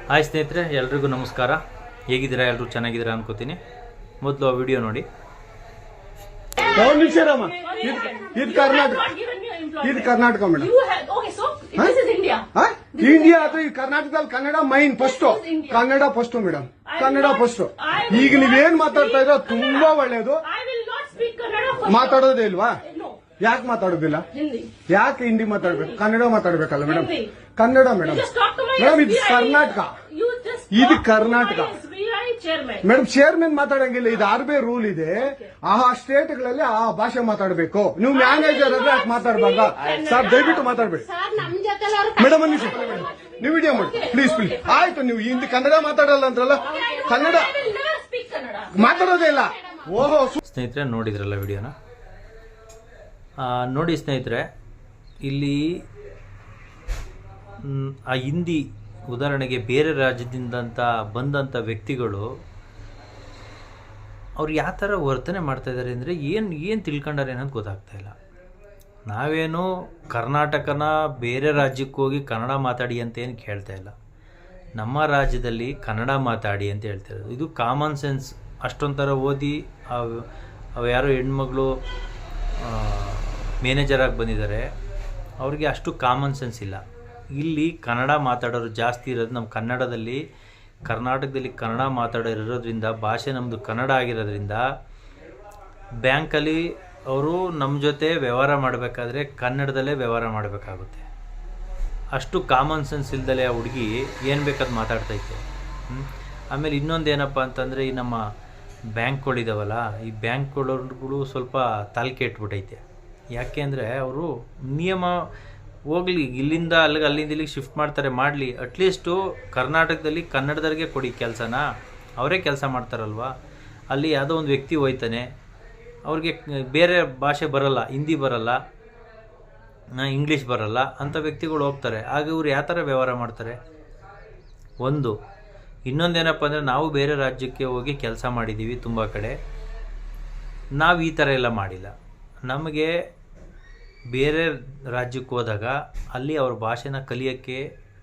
Hi ಸ್ನೇಹಿತರೆ, ಎಲ್ರಿಗೂ ನಮಸ್ಕಾರ. ಹೇಗಿದ್ದೀರಾ? ಎಲ್ಲರೂ ಚೆನ್ನಾಗಿದ್ದೀರಾ ಅನ್ಕೋತೀನಿ. ಮೊದಲು ಆ ವಿಡಿಯೋ ನೋಡಿ. ಇದು ಕರ್ನಾಟಕ ಮೇಡಮ್. ಇಂಡಿಯಾ ಅಥವಾ ಈ ಕರ್ನಾಟಕದಲ್ಲಿ Kannada main first, Kannada first madam, Kannada first. ಈಗ ನೀವೇನ್ ಮಾತಾಡ್ತಾ ಇರೋ ತುಂಬಾ ಒಳ್ಳೇದು. ಮಾತಾಡೋದೇ ಇಲ್ವಾ? ಯಾಕೆ ಮಾತಾಡೋದಿಲ್ಲ? ಯಾಕೆ ಹಿಂದಿ ಮಾತಾಡ್ಬೇಕು? ಕನ್ನಡ ಮಾತಾಡ್ಬೇಕಲ್ಲ ಮೇಡಮ್? ಕನ್ನಡ ಮೇಡಮ್. ಮೇಡಮ್ ಇದು ಕರ್ನಾಟಕ, ಇದು ಕರ್ನಾಟಕ ಮೇಡಮ್. ಚೇರ್ಮನ್ ಮಾತಾಡಂಗಿಲ್ಲ, ಇದು RBI ರೂಲ್ ಇದೆ. ಆ ಸ್ಟೇಟ್ಗಳಲ್ಲಿ ಆ ಭಾಷೆ ಮಾತಾಡಬೇಕು. ನೀವು ಮ್ಯಾನೇಜರ್ ಆದ್ರೆ ಯಾಕೆ ಮಾತಾಡ್ಬಾರ್ದ? ಸರ್ ದಯವಿಟ್ಟು ಮಾತಾಡ್ಬೇಡಿ ಮೇಡಮ್. ನೀವು ವಿಡಿಯೋ ಮಾಡಿ ಪ್ಲೀಸ್ ಪ್ಲೀಸ್. ಆಯ್ತು, ನೀವು ಹಿಂದಿ ಕನ್ನಡ ಮಾತಾಡಲ್ಲ ಅಂದ್ರಲ್ಲ, ಕನ್ನಡ ಮಾತಾಡೋದೇ ಇಲ್ಲ. ಓಹೋ ಸ್ನೇಹಿತರೆ, ನೋಡಿದ್ರಲ್ಲ ವಿಡಿಯೋನ? ನೋಡಿ ಸ್ನೇಹಿತರೆ, ಇಲ್ಲಿ ಆ ಹಿಂದಿ ಉದಾಹರಣೆಗೆ ಬೇರೆ ರಾಜ್ಯದಿಂದ ಬಂದಂಥ ವ್ಯಕ್ತಿಗಳು ಅವ್ರು ಯಾವ ಥರ ವರ್ತನೆ ಮಾಡ್ತಾಯಿದ್ದಾರೆ ಅಂದರೆ ಏನು ತಿಳ್ಕೊಂಡಾರೆ ಅನ್ನೋದು ಗೊತ್ತಾಗ್ತಾ ಇಲ್ಲ. ನಾವೇನು ಕರ್ನಾಟಕನ ಬೇರೆ ರಾಜ್ಯಕ್ಕೆ ಹೋಗಿ ಕನ್ನಡ ಮಾತಾಡಿ ಅಂತ ಏನು ಕೇಳ್ತಾ ಇಲ್ಲ. ನಮ್ಮ ರಾಜ್ಯದಲ್ಲಿ ಕನ್ನಡ ಮಾತಾಡಿ ಅಂತ ಹೇಳ್ತಿರೋದು. ಇದು ಕಾಮನ್ ಸೆನ್ಸ್. ಅಷ್ಟೊಂಥರ ಓದಿ ಅವು ಯಾರೋ ಹೆಣ್ಮಗಳು ಮ್ಯಾನೇಜರಾಗಿ ಬಂದಿದ್ದಾರೆ, ಅವ್ರಿಗೆ ಅಷ್ಟು ಕಾಮನ್ ಸೆನ್ಸ್ ಇಲ್ಲ. ಇಲ್ಲಿ ಕನ್ನಡ ಮಾತಾಡೋರು ಜಾಸ್ತಿ ಇರೋದು ನಮ್ಮ ಕನ್ನಡದಲ್ಲಿ, ಕರ್ನಾಟಕದಲ್ಲಿ ಕನ್ನಡ ಮಾತಾಡೋರು ಇರೋದ್ರಿಂದ, ಭಾಷೆ ನಮ್ಮದು ಕನ್ನಡ ಆಗಿರೋದ್ರಿಂದ ಬ್ಯಾಂಕಲ್ಲಿ ಅವರು ನಮ್ಮ ಜೊತೆ ವ್ಯವಹಾರ ಮಾಡಬೇಕಾದ್ರೆ ಕನ್ನಡದಲ್ಲೇ ವ್ಯವಹಾರ ಮಾಡಬೇಕಾಗುತ್ತೆ. ಅಷ್ಟು ಕಾಮನ್ ಸೆನ್ಸ್ ಇಲ್ದಲೇ ಆ ಹುಡುಗಿ ಏನು ಬೇಕಾದ್ ಮಾತಾಡ್ತೈತೆ. ಆಮೇಲೆ ಇನ್ನೊಂದೇನಪ್ಪ ಅಂತಂದರೆ, ಈ ನಮ್ಮ ಬ್ಯಾಂಕ್ಗಳಿದಾವಲ್ಲ, ಈ ಬ್ಯಾಂಕ್ಗಳು ಸ್ವಲ್ಪ ತಲೆ ಕೆಟ್ಬಿಟ್ಟೈತೆ. ಯಾಕೆ ಅಂದರೆ ಅವರು ನಿಯಮ ಹೋಗಲಿ, ಇಲ್ಲಿಂದ ಅಲ್ಲಿಂದ ಇಲ್ಲಿಗೆ ಶಿಫ್ಟ್ ಮಾಡ್ತಾರೆ, ಮಾಡಲಿ. ಅಟ್ಲೀಸ್ಟು ಕರ್ನಾಟಕದಲ್ಲಿ ಕನ್ನಡದವ್ರಿಗೆ ಕೊಡಿ ಕೆಲಸನ. ಅವರೇ ಕೆಲಸ ಮಾಡ್ತಾರಲ್ವ. ಅಲ್ಲಿ ಯಾವುದೋ ಒಂದು ವ್ಯಕ್ತಿ ಹೋಯ್ತಾನೆ, ಅವ್ರಿಗೆ ಬೇರೆ ಭಾಷೆ ಬರಲ್ಲ, ಹಿಂದಿ ಬರಲ್ಲ, ಇಂಗ್ಲೀಷ್ ಬರಲ್ಲ, ಅಂಥ ವ್ಯಕ್ತಿಗಳು ಹೋಗ್ತಾರೆ. ಆಗ ಇವ್ರು ಯಾವ ಥರ ವ್ಯವಹಾರ ಮಾಡ್ತಾರೆ? ಒಂದು ಇನ್ನೊಂದೇನಪ್ಪ ಅಂದರೆ, ನಾವು ಬೇರೆ ರಾಜ್ಯಕ್ಕೆ ಹೋಗಿ ಕೆಲಸ ಮಾಡಿದ್ದೀವಿ ತುಂಬ ಕಡೆ. ನಾವು ಈ ಥರ ಎಲ್ಲ ಮಾಡಿಲ್ಲ. ನಮಗೆ ಬೇರೆ ರಾಜ್ಯಕ್ಕೆ ಹೋದಾಗ ಅಲ್ಲಿ ಅವ್ರ ಭಾಷೆನ ಕಲಿಯೋಕ್ಕೆ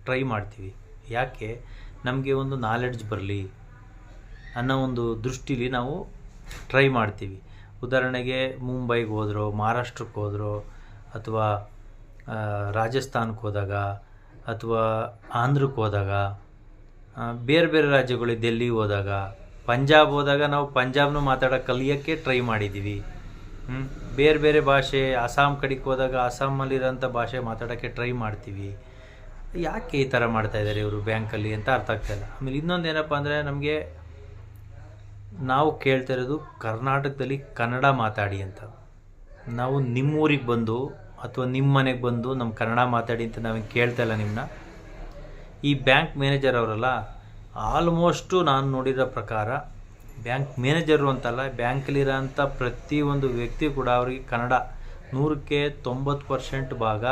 ಟ್ರೈ ಮಾಡ್ತೀವಿ. ಯಾಕೆ? ನಮಗೆ ಒಂದು ನಾಲೆಡ್ಜ್ ಬರಲಿ ಅನ್ನೋ ಒಂದು ದೃಷ್ಟಿಲಿ ನಾವು ಟ್ರೈ ಮಾಡ್ತೀವಿ. ಉದಾಹರಣೆಗೆ ಮುಂಬೈಗೆ ಹೋದ್ರೋ, ಮಹಾರಾಷ್ಟ್ರಕ್ಕೆ ಹೋದ್ರೋ, ಅಥವಾ ರಾಜಸ್ಥಾನಕ್ಕೆ ಹೋದಾಗ, ಅಥವಾ ಆಂಧ್ರಕ್ಕೆ ಹೋದಾಗ, ಬೇರೆ ಬೇರೆ ರಾಜ್ಯಗಳು, ಡೆಲ್ಲಿಗೆ ಹೋದಾಗ, ಪಂಜಾಬ್ ಹೋದಾಗ ನಾವು ಪಂಜಾಬ್ನು ಮಾತಾಡೋಕೆ ಕಲಿಯೋಕ್ಕೆ ಟ್ರೈ ಮಾಡಿದ್ದೀವಿ. ಬೇರೆ ಬೇರೆ ಭಾಷೆ, ಅಸ್ಸಾಂ ಕಡೆಗೆ ಹೋದಾಗ ಅಸ್ಸಾಮಲ್ಲಿರೋಂಥ ಭಾಷೆ ಮಾತಾಡೋಕ್ಕೆ ಟ್ರೈ ಮಾಡ್ತೀವಿ. ಯಾಕೆ ಈ ಥರ ಮಾಡ್ತಾಯಿದ್ದಾರೆ ಇವರು ಬ್ಯಾಂಕಲ್ಲಿ ಅಂತ ಅರ್ಥ ಆಗ್ತಾಯಿಲ್ಲ. ಆಮೇಲೆ ಇನ್ನೊಂದೇನಪ್ಪ ಅಂದರೆ, ನಮಗೆ ನಾವು ಕೇಳ್ತಾ ಇರೋದು ಕರ್ನಾಟಕದಲ್ಲಿ ಕನ್ನಡ ಮಾತಾಡಿ ಅಂತ. ನಾವು ನಿಮ್ಮೂರಿಗೆ ಬಂದು ಅಥವಾ ನಿಮ್ಮ ಮನೆಗೆ ಬಂದು ನಮ್ಮ ಕನ್ನಡ ಮಾತಾಡಿ ಅಂತ ನಾವು ಕೇಳ್ತಾ ಇಲ್ಲ ನಿಮ್ಮನ್ನ. ಈ ಬ್ಯಾಂಕ್ ಮ್ಯಾನೇಜರ್ ಅವರಲ್ಲ, ಆಲ್ಮೋಸ್ಟು ನಾನು ನೋಡಿರೋ ಪ್ರಕಾರ ಬ್ಯಾಂಕ್ ಮ್ಯಾನೇಜರು ಅಂತಲ್ಲ, ಬ್ಯಾಂಕಲ್ಲಿರೋಂಥ ಪ್ರತಿಯೊಂದು ವ್ಯಕ್ತಿ ಕೂಡ ಅವ್ರಿಗೆ ಕನ್ನಡ 100ಕ್ಕೆ 90% ಭಾಗ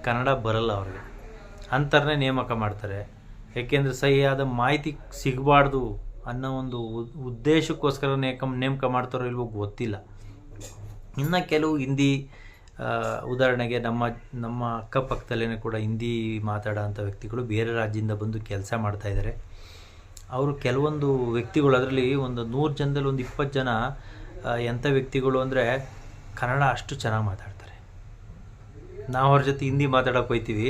ಕನ್ನಡ ಬರಲ್ಲ ಅವ್ರಿಗೆ. ಅಂಥವ್ರನ್ನೇ ನೇಮಕ ಮಾಡ್ತಾರೆ. ಏಕೆಂದರೆ ಸಹಿಯಾದ ಮಾಹಿತಿ ಸಿಗಬಾರ್ದು ಅನ್ನೋ ಒಂದು ಉದ್ದೇಶಕ್ಕೋಸ್ಕರ ನೇಮಕ ಮಾಡ್ತಾರೋ ಇಲ್ವೋ ಗೊತ್ತಿಲ್ಲ. ಇನ್ನು ಕೆಲವು ಹಿಂದಿ, ಉದಾಹರಣೆಗೆ ನಮ್ಮ ಅಕ್ಕಪಕ್ಕದಲ್ಲೇ ಕೂಡ ಹಿಂದಿ ಮಾತಾಡೋ ಅಂಥ ವ್ಯಕ್ತಿಗಳು ಬೇರೆ ರಾಜ್ಯದಿಂದ ಬಂದು ಕೆಲಸ ಮಾಡ್ತಾಯಿದ್ದಾರೆ. ಅವರು ಕೆಲವೊಂದು ವ್ಯಕ್ತಿಗಳು, ಅದರಲ್ಲಿ ಒಂದು 100 ಜನದಲ್ಲಿ ಒಂದು 20 ಜನ ಎಂಥ ವ್ಯಕ್ತಿಗಳು ಅಂದರೆ ಕನ್ನಡ ಅಷ್ಟು ಚೆನ್ನಾಗಿ ಮಾತಾಡ್ತಾರೆ. ನಾವು ಅವ್ರ ಜೊತೆ ಹಿಂದಿ ಮಾತಾಡೋಕೆ ಹೋಗ್ತೀವಿ,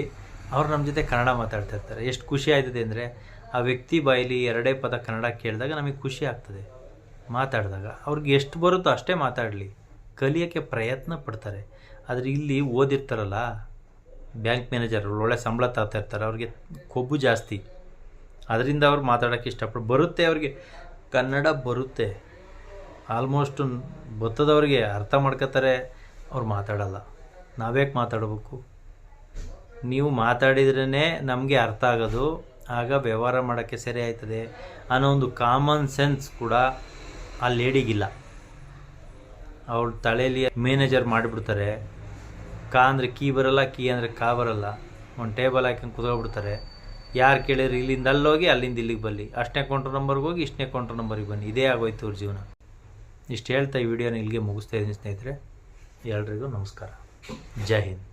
ಅವ್ರು ನಮ್ಮ ಜೊತೆ ಕನ್ನಡ ಮಾತಾಡ್ತಾ ಇರ್ತಾರೆ. ಎಷ್ಟು ಖುಷಿ ಆಯ್ತದೆ ಅಂದರೆ, ಆ ವ್ಯಕ್ತಿ ಬಾಯಲ್ಲಿ 2 ಪದ ಕನ್ನಡ ಕೇಳಿದಾಗ ನಮಗೆ ಖುಷಿ ಆಗ್ತದೆ. ಮಾತಾಡಿದಾಗ ಅವ್ರಿಗೆ ಎಷ್ಟು ಬರುತ್ತೋ ಅಷ್ಟೇ ಮಾತಾಡಲಿ, ಕಲಿಯೋಕ್ಕೆ ಪ್ರಯತ್ನ ಪಡ್ತಾರೆ. ಆದರೆ ಇಲ್ಲಿ ಓದಿರ್ತಾರಲ್ಲ ಬ್ಯಾಂಕ್ ಮ್ಯಾನೇಜರ್, ಒಳ್ಳೆ ಸಂಬಳ ತರ್ತಾ ಇರ್ತಾರೆ, ಅವ್ರಿಗೆ ಕೊಬ್ಬು ಜಾಸ್ತಿ. ಅದರಿಂದ ಅವ್ರು ಮಾತಾಡೋಕ್ಕೆ ಬರುತ್ತೆ, ಅವ್ರಿಗೆ ಕನ್ನಡ ಬರುತ್ತೆ, ಆಲ್ಮೋಸ್ಟು ಗೊತ್ತದವ್ರಿಗೆ ಅರ್ಥ ಮಾಡ್ಕೋತಾರೆ, ಅವ್ರು ಮಾತಾಡಲ್ಲ. ನಾವ್ಯಾಕೆ ಮಾತಾಡಬೇಕು? ನೀವು ಮಾತಾಡಿದ್ರೇ ನಮಗೆ ಅರ್ಥ ಆಗೋದು, ಆಗ ವ್ಯವಹಾರ ಮಾಡೋಕ್ಕೆ ಸರಿ ಆಯ್ತದೆ ಅನ್ನೋ ಒಂದು ಕಾಮನ್ ಸೆನ್ಸ್ ಕೂಡ ಆ ಲೇಡಿಗಿಲ್ಲ. ಅವಳು ತಲೆಯಲ್ಲಿ ಮ್ಯಾನೇಜರ್ ಮಾಡಿಬಿಡ್ತಾರೆ. ಕಾ ಅಂದರೆ ಕೀ ಬರಲ್ಲ, ಕೀ ಅಂದರೆ ಕಾ ಬರಲ್ಲ, ಒಂದು ಟೇಬಲ್ ಹಾಕೊಂಡು ಕೂತ್ಕೊಬಿಡ್ತಾರೆ. ಯಾರು ಕೇಳಿದ್ರೆ ಇಲ್ಲಿಂದ ಅಲ್ಲೋಗಿ ಅಲ್ಲಿಂದ ಇಲ್ಲಿಗೆ ಬರಲಿ, ಅಷ್ಟನೇ ಕೌಂಟ್ರ್ ನಂಬರ್ಗೆ ಹೋಗಿ ಇಷ್ಟನೇ ಕೌಂಟ್ರ್ ನಂಬರಿಗೆ ಬನ್ನಿ. ಇದೇ ಆಗೋಯ್ತು ಅವ್ರ ಜೀವನ. ಇಷ್ಟು ಹೇಳ್ತಾ ಈ ವಿಡಿಯೋನ ಇಲ್ಲಿಗೆ ಮುಗಿಸ್ತಾ ಇದ್ದೀನಿ ಸ್ನೇಹಿತರೆ. ಎಲ್ರಿಗೂ ನಮಸ್ಕಾರ. ಜೈ ಹಿಂದ್.